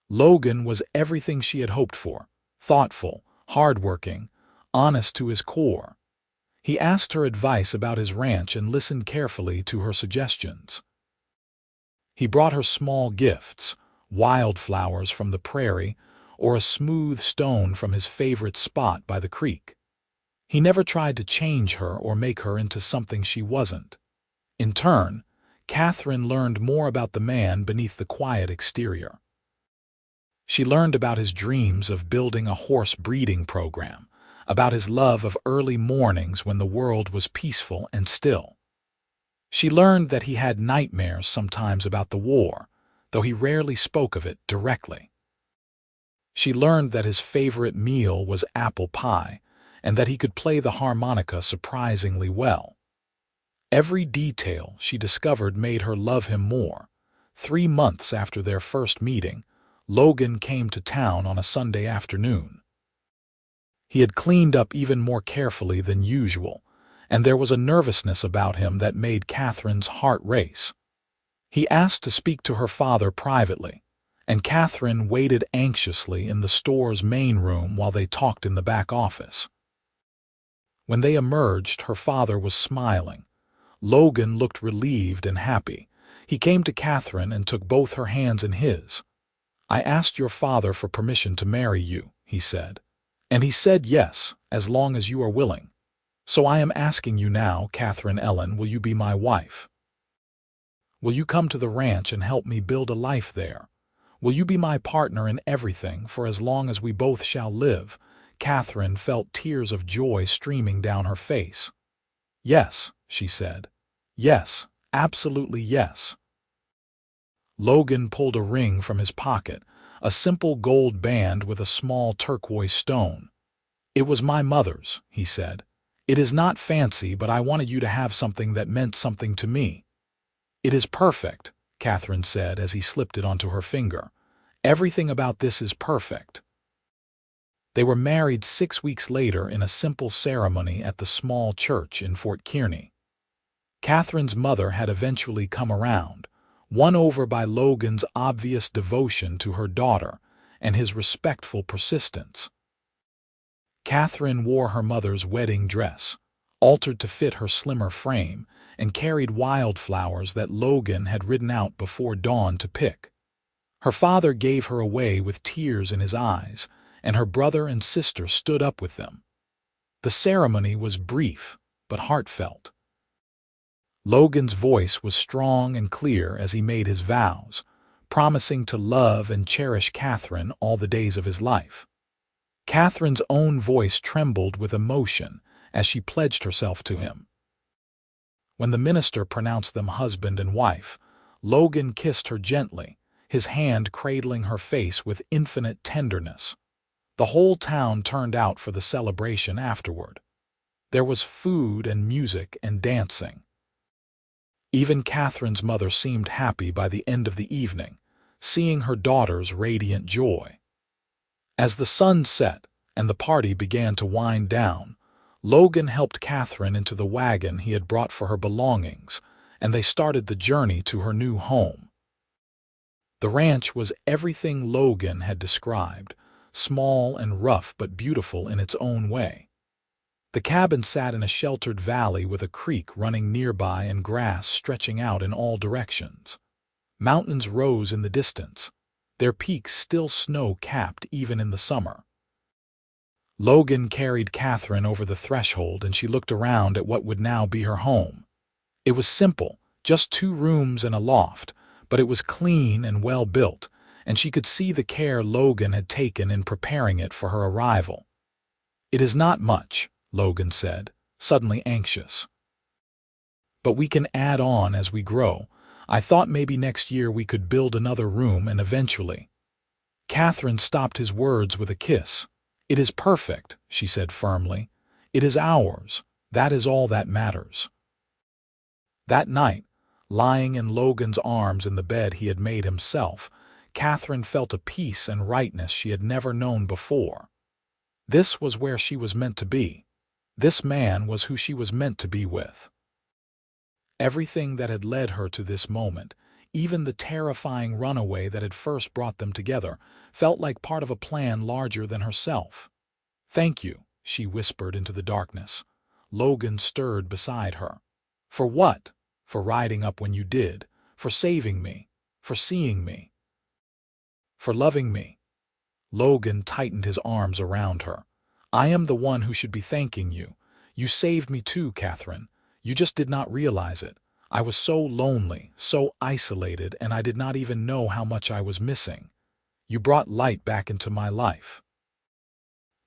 Logan was everything she had hoped for: thoughtful, hardworking, honest to his core. He asked her advice about his ranch and listened carefully to her suggestions. He brought her small gifts, wildflowers from the prairie, or a smooth stone from his favorite spot by the creek. He never tried to change her or make her into something she wasn't. In turn, Katherine learned more about the man beneath the quiet exterior. She learned about his dreams of building a horse breeding program, about his love of early mornings when the world was peaceful and still. She learned that he had nightmares sometimes about the war, though he rarely spoke of it directly. She learned that his favorite meal was apple pie, and that he could play the harmonica surprisingly well. Every detail she discovered made her love him more. 3 months after their first meeting, Logan came to town on a Sunday afternoon. He had cleaned up even more carefully than usual, and there was a nervousness about him that made Katherine's heart race. He asked to speak to her father privately, and Katherine waited anxiously in the store's main room while they talked in the back office. When they emerged, her father was smiling. Logan looked relieved and happy. He came to Katherine and took both her hands in his. "I asked your father for permission to marry you," he said. "And he said yes, as long as you are willing. So I am asking you now, Katherine Ellen, will you be my wife? Will you come to the ranch and help me build a life there? Will you be my partner in everything for as long as we both shall live?" Katherine felt tears of joy streaming down her face. "Yes," she said. "Yes, absolutely yes." Logan pulled a ring from his pocket, a simple gold band with a small turquoise stone. "It was my mother's," he said. "It is not fancy, but I wanted you to have something that meant something to me." "It is perfect," Katherine said as he slipped it onto her finger. "Everything about this is perfect." They were married 6 weeks later in a simple ceremony at the small church in Fort Kearney. Katherine's mother had eventually come around, won over by Logan's obvious devotion to her daughter and his respectful persistence. Katherine wore her mother's wedding dress, altered to fit her slimmer frame, and carried wildflowers that Logan had ridden out before dawn to pick. Her father gave her away with tears in his eyes, and her brother and sister stood up with them. The ceremony was brief, but heartfelt. Logan's voice was strong and clear as he made his vows, promising to love and cherish Katherine all the days of his life. Katherine's own voice trembled with emotion as she pledged herself to him. When the minister pronounced them husband and wife, Logan kissed her gently, his hand cradling her face with infinite tenderness. The whole town turned out for the celebration afterward. There was food and music and dancing. Even Katherine's mother seemed happy by the end of the evening, seeing her daughter's radiant joy. As the sun set and the party began to wind down, Logan helped Katherine into the wagon he had brought for her belongings, and they started the journey to her new home. The ranch was everything Logan had described, small and rough but beautiful in its own way. The cabin sat in a sheltered valley with a creek running nearby and grass stretching out in all directions. Mountains rose in the distance, their peaks still snow-capped even in the summer. Logan carried Katherine over the threshold and she looked around at what would now be her home. It was simple, just 2 rooms and a loft, but it was clean and well built, and she could see the care Logan had taken in preparing it for her arrival. "It is not much," Logan said, suddenly anxious. "But we can add on as we grow. I thought maybe next year we could build another room and eventually—" Katherine stopped his words with a kiss. "It is perfect," she said firmly. "It is ours. That is all that matters." That night, lying in Logan's arms in the bed he had made himself, Katherine felt a peace and rightness she had never known before. This was where she was meant to be. This man was who she was meant to be with. Everything that had led her to this moment, even the terrifying runaway that had first brought them together, felt like part of a plan larger than herself. "Thank you," she whispered into the darkness. Logan stirred beside her. "For what? For riding up when you did, for saving me, for seeing me, for loving me." Logan tightened his arms around her. "I am the one who should be thanking you. You saved me too, Katherine. You just did not realize it. I was so lonely, so isolated, and I did not even know how much I was missing. You brought light back into my life."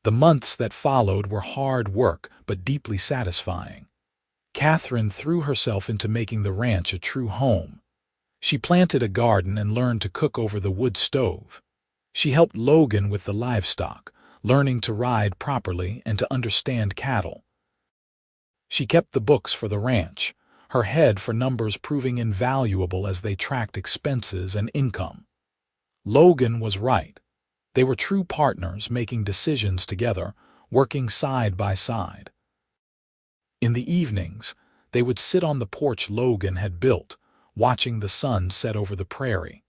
The months that followed were hard work, but deeply satisfying. Katherine threw herself into making the ranch a true home. She planted a garden and learned to cook over the wood stove. She helped Logan with the livestock, learning to ride properly and to understand cattle. She kept the books for the ranch, her head for numbers proving invaluable as they tracked expenses and income. Logan was right. They were true partners making decisions together, working side by side. In the evenings, they would sit on the porch Logan had built, watching the sun set over the prairie.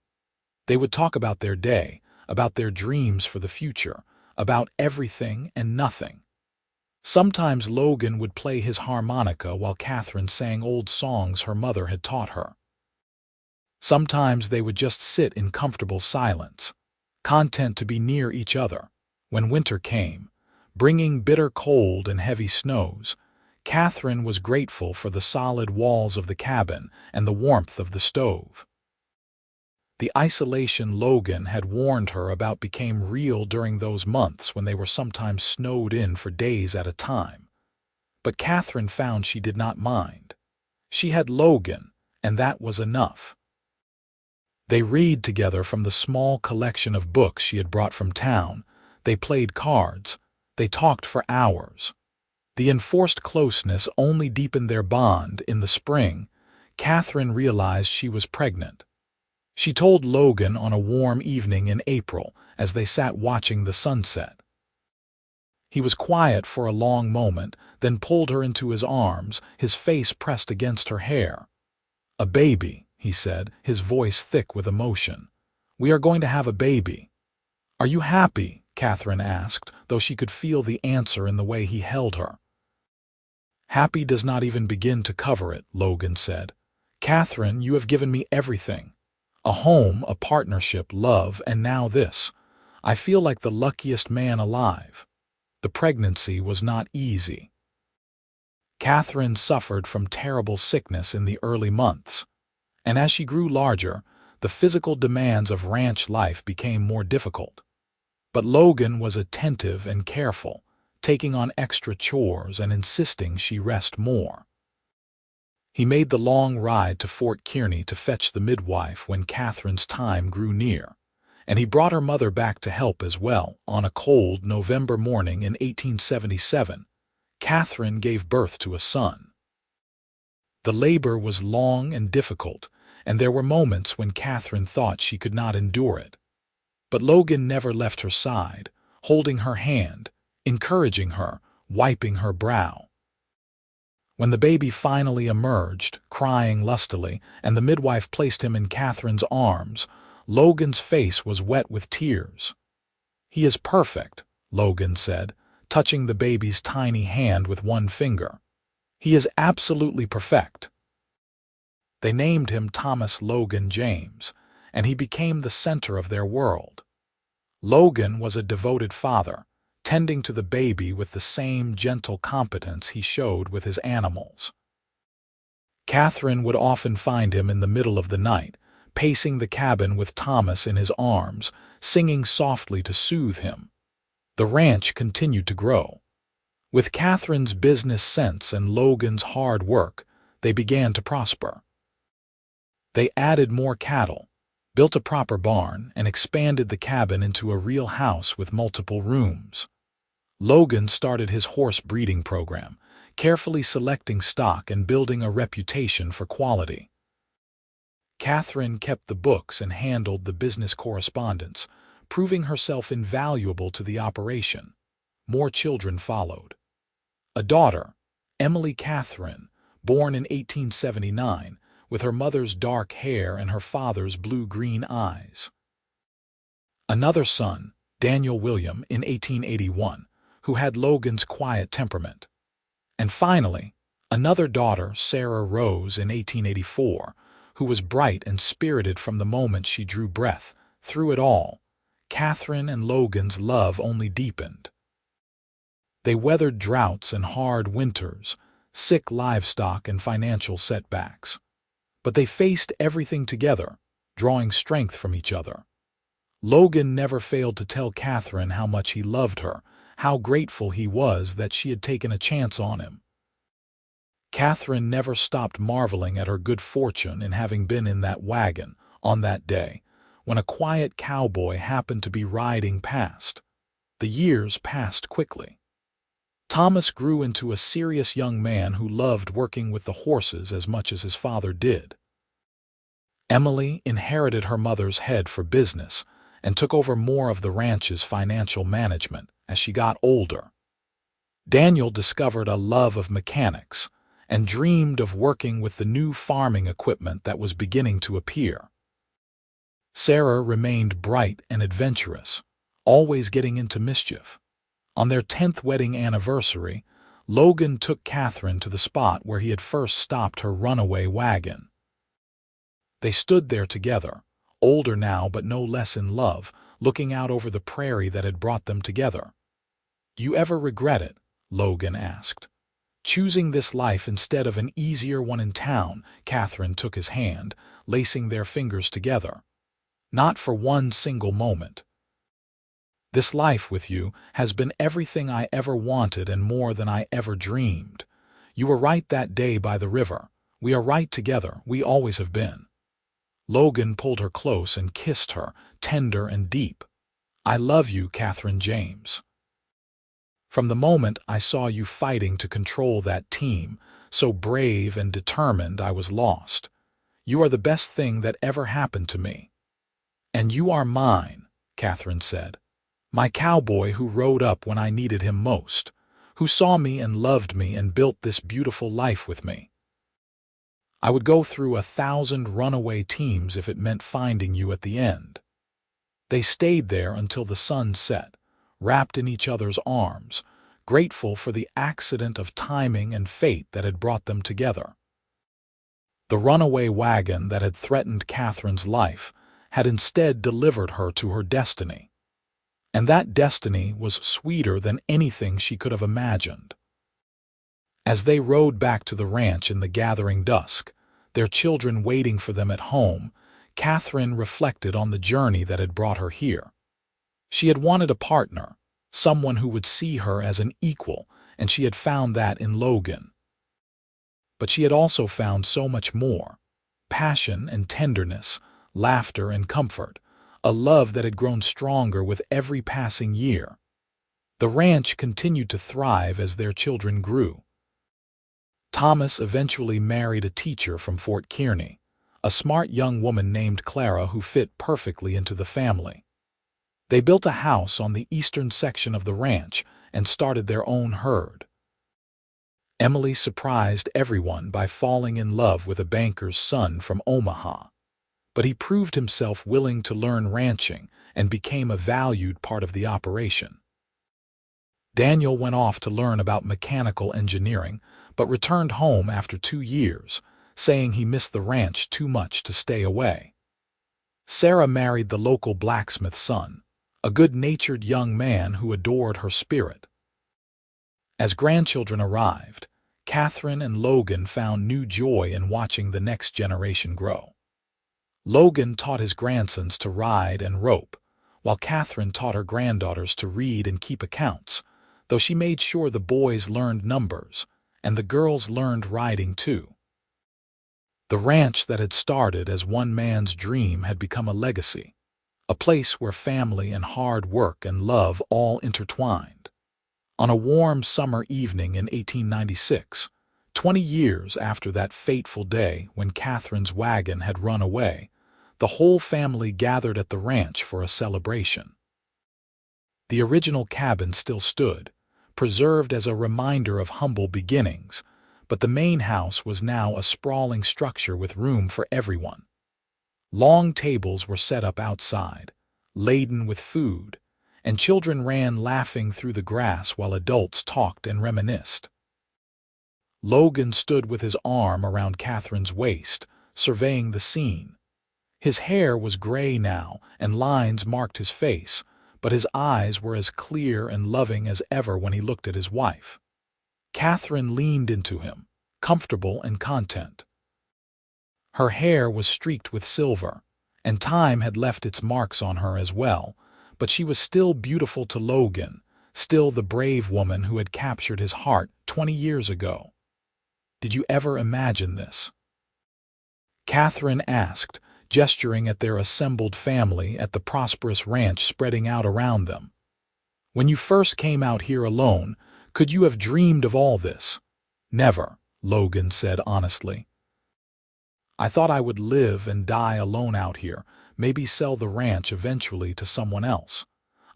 They would talk about their day, about their dreams for the future, about everything and nothing. Sometimes Logan would play his harmonica while Katherine sang old songs her mother had taught her. Sometimes they would just sit in comfortable silence, content to be near each other. When winter came, bringing bitter cold and heavy snows, Katherine was grateful for the solid walls of the cabin and the warmth of the stove. The isolation Logan had warned her about became real during those months when they were sometimes snowed in for days at a time. But Katherine found she did not mind. She had Logan, and that was enough. They read together from the small collection of books she had brought from town. They played cards. They talked for hours. The enforced closeness only deepened their bond. In the spring, Katherine realized she was pregnant. She told Logan on a warm evening in April as they sat watching the sunset. He was quiet for a long moment, then pulled her into his arms, his face pressed against her hair. "A baby," he said, his voice thick with emotion. "We are going to have a baby." "Are you happy?" Katherine asked, though she could feel the answer in the way he held her. "Happy does not even begin to cover it," Logan said. "Katherine, you have given me everything. A home, a partnership, love, and now this. I feel like the luckiest man alive." The pregnancy was not easy. Katherine suffered from terrible sickness in the early months, and as she grew larger, the physical demands of ranch life became more difficult. But Logan was attentive and careful, taking on extra chores and insisting she rest more. He made the long ride to Fort Kearney to fetch the midwife when Katherine's time grew near, and he brought her mother back to help as well. On a cold November morning in 1877, Katherine gave birth to a son. The labor was long and difficult, and there were moments when Katherine thought she could not endure it. But Logan never left her side, holding her hand, encouraging her, wiping her brow. When the baby finally emerged, crying lustily, and the midwife placed him in Katherine's arms, Logan's face was wet with tears. "He is perfect," Logan said, touching the baby's tiny hand with one finger. "He is absolutely perfect." They named him Thomas Logan James, and he became the center of their world. Logan was a devoted father, tending to the baby with the same gentle competence he showed with his animals. Katherine would often find him in the middle of the night, pacing the cabin with Thomas in his arms, singing softly to soothe him. The ranch continued to grow. With Katherine's business sense and Logan's hard work, they began to prosper. They added more cattle, built a proper barn, and expanded the cabin into a real house with multiple rooms. Logan started his horse breeding program, carefully selecting stock and building a reputation for quality. Katherine kept the books and handled the business correspondence, proving herself invaluable to the operation. More children followed. A daughter, Emily Katherine, born in 1879, with her mother's dark hair and her father's blue-green eyes. Another son, Daniel William, in 1881, who had Logan's quiet temperament. And finally, another daughter, Sarah Rose, in 1884, who was bright and spirited from the moment she drew breath. Through it all, Katherine and Logan's love only deepened. They weathered droughts and hard winters, sick livestock and financial setbacks. But they faced everything together, drawing strength from each other. Logan never failed to tell Katherine how much he loved her, how grateful he was that she had taken a chance on him. Katherine never stopped marveling at her good fortune in having been in that wagon on that day, when a quiet cowboy happened to be riding past. The years passed quickly. Thomas grew into a serious young man who loved working with the horses as much as his father did. Emily inherited her mother's head for business and took over more of the ranch's financial management as she got older. Daniel discovered a love of mechanics and dreamed of working with the new farming equipment that was beginning to appear. Sarah remained bright and adventurous, always getting into mischief. On their 10th wedding anniversary, Logan took Katherine to the spot where he had first stopped her runaway wagon. They stood there together, older now but no less in love, looking out over the prairie that had brought them together. "You ever regret it?" Logan asked. "Choosing this life instead of an easier one in town?" Katherine took his hand, lacing their fingers together. "Not for one single moment. This life with you has been everything I ever wanted and more than I ever dreamed. You were right that day by the river. We are right together. We always have been." Logan pulled her close and kissed her, tender and deep. "I love you, Katherine James. From the moment I saw you fighting to control that team, so brave and determined, I was lost. You are the best thing that ever happened to me." "And you are mine," Katherine said. "My cowboy who rode up when I needed him most, who saw me and loved me and built this beautiful life with me. I would go through 1,000 runaway teams if it meant finding you at the end." They stayed there until the sun set, wrapped in each other's arms, grateful for the accident of timing and fate that had brought them together. The runaway wagon that had threatened Katherine's life had instead delivered her to her destiny. And that destiny was sweeter than anything she could have imagined. As they rode back to the ranch in the gathering dusk, their children waiting for them at home, Katherine reflected on the journey that had brought her here. She had wanted a partner, someone who would see her as an equal, and she had found that in Logan. But she had also found so much more: passion and tenderness, laughter and comfort, a love that had grown stronger with every passing year. The ranch continued to thrive as their children grew. Thomas eventually married a teacher from Fort Kearney, a smart young woman named Clara who fit perfectly into the family. They built a house on the eastern section of the ranch and started their own herd. Emily surprised everyone by falling in love with a banker's son from Omaha, but he proved himself willing to learn ranching and became a valued part of the operation. Daniel went off to learn about mechanical engineering, but returned home after 2 years, saying he missed the ranch too much to stay away. Sarah married the local blacksmith's son, a good-natured young man who adored her spirit. As grandchildren arrived, Katherine and Logan found new joy in watching the next generation grow. Logan taught his grandsons to ride and rope, while Katherine taught her granddaughters to read and keep accounts, though she made sure the boys learned numbers, and the girls learned riding too. The ranch that had started as one man's dream had become a legacy, a place where family and hard work and love all intertwined. On a warm summer evening in 1896, 20 years after that fateful day when Katherine's wagon had run away, the whole family gathered at the ranch for a celebration. The original cabin still stood, preserved as a reminder of humble beginnings, but the main house was now a sprawling structure with room for everyone. Long tables were set up outside, laden with food, and children ran laughing through the grass while adults talked and reminisced. Logan stood with his arm around Katherine's waist, surveying the scene. His hair was gray now, and lines marked his face, but his eyes were as clear and loving as ever when he looked at his wife. Katherine leaned into him, comfortable and content. Her hair was streaked with silver, and time had left its marks on her as well, but she was still beautiful to Logan, still the brave woman who had captured his heart 20 years ago. "Did you ever imagine this?" Katherine asked, gesturing at their assembled family at the prosperous ranch spreading out around them. "When you first came out here alone, could you have dreamed of all this?" "Never," Logan said honestly. "I thought I would live and die alone out here, maybe sell the ranch eventually to someone else.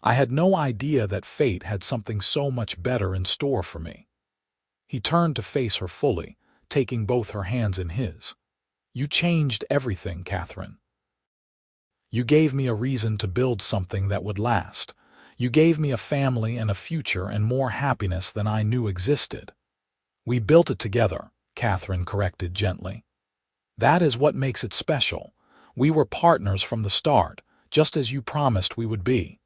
I had no idea that fate had something so much better in store for me." He turned to face her fully, taking both her hands in his. "You changed everything, Katherine. You gave me a reason to build something that would last. You gave me a family and a future and more happiness than I knew existed." "We built it together," Katherine corrected gently. "That is what makes it special. We were partners from the start, just as you promised we would be."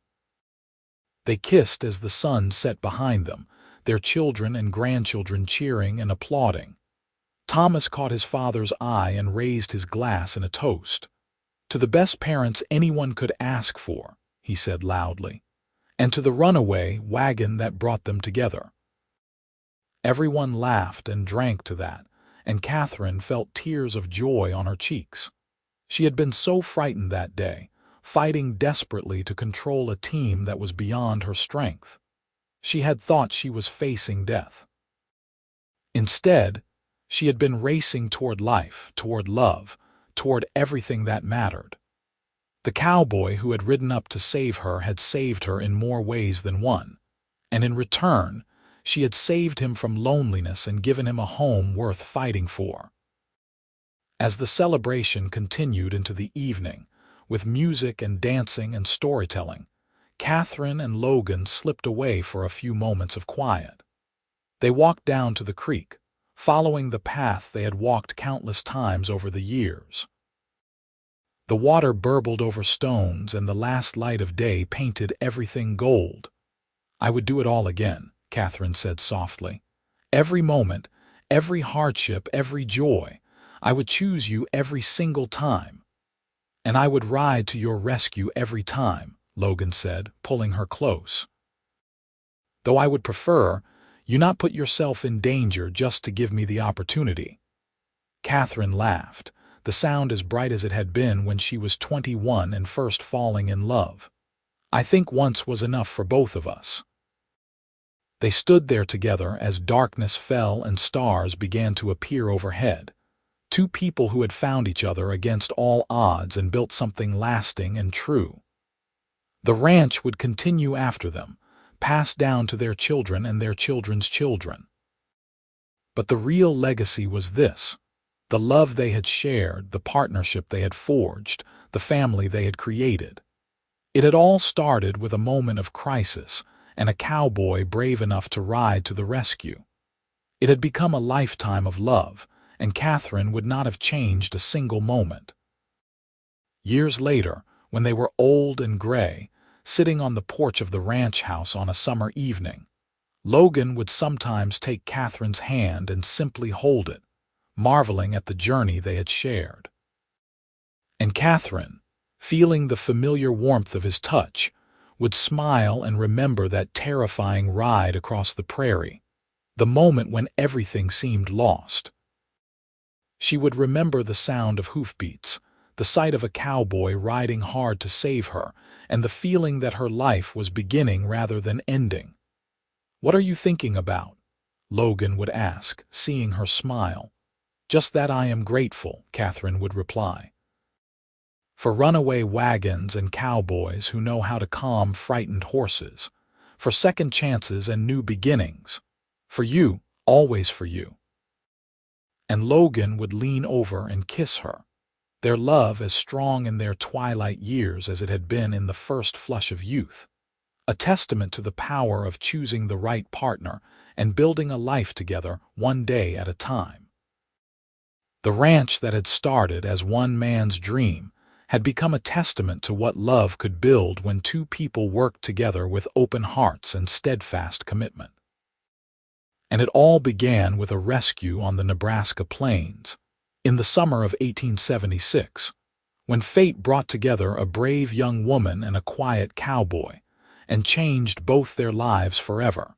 They kissed as the sun set behind them, their children and grandchildren cheering and applauding. Thomas caught his father's eye and raised his glass in a toast. "To the best parents anyone could ask for," he said loudly, "and to the runaway wagon that brought them together." Everyone laughed and drank to that, and Katherine felt tears of joy on her cheeks. She had been so frightened that day, fighting desperately to control a team that was beyond her strength. She had thought she was facing death. Instead, she had been racing toward life, toward love, toward everything that mattered. The cowboy who had ridden up to save her had saved her in more ways than one, and in return, she had saved him from loneliness and given him a home worth fighting for. As the celebration continued into the evening, with music and dancing and storytelling, Katherine and Logan slipped away for a few moments of quiet. They walked down to the creek, following the path they had walked countless times over the years. The water burbled over stones and the last light of day painted everything gold. "I would do it all again," Katherine said softly. "Every moment, every hardship, every joy. I would choose you every single time." "And I would ride to your rescue every time," Logan said, pulling her close. "Though I would prefer you not put yourself in danger just to give me the opportunity." Katherine laughed, the sound as bright as it had been when she was 21 and first falling in love. "I think once was enough for both of us." They stood there together as darkness fell and stars began to appear overhead. Two people who had found each other against all odds and built something lasting and true. The ranch would continue after them, passed down to their children and their children's children. But the real legacy was this: the love they had shared, the partnership they had forged, the family they had created. It had all started with a moment of crisis and a cowboy brave enough to ride to the rescue. It had become a lifetime of love, and Katherine would not have changed a single moment. Years later, when they were old and gray, sitting on the porch of the ranch house on a summer evening, Logan would sometimes take Katherine's hand and simply hold it, marveling at the journey they had shared. And Katherine, feeling the familiar warmth of his touch, would smile and remember that terrifying ride across the prairie, the moment when everything seemed lost. She would remember the sound of hoofbeats, the sight of a cowboy riding hard to save her, and the feeling that her life was beginning rather than ending. "What are you thinking about?" Logan would ask, seeing her smile. "Just that I am grateful," Katherine would reply. "For runaway wagons and cowboys who know how to calm frightened horses. For second chances and new beginnings. For you, always for you." And Logan would lean over and kiss her, their love as strong in their twilight years as it had been in the first flush of youth, a testament to the power of choosing the right partner and building a life together one day at a time. The ranch that had started as one man's dream had become a testament to what love could build when two people worked together with open hearts and steadfast commitment. And it all began with a rescue on the Nebraska plains, in the summer of 1876, when fate brought together a brave young woman and a quiet cowboy, and changed both their lives forever.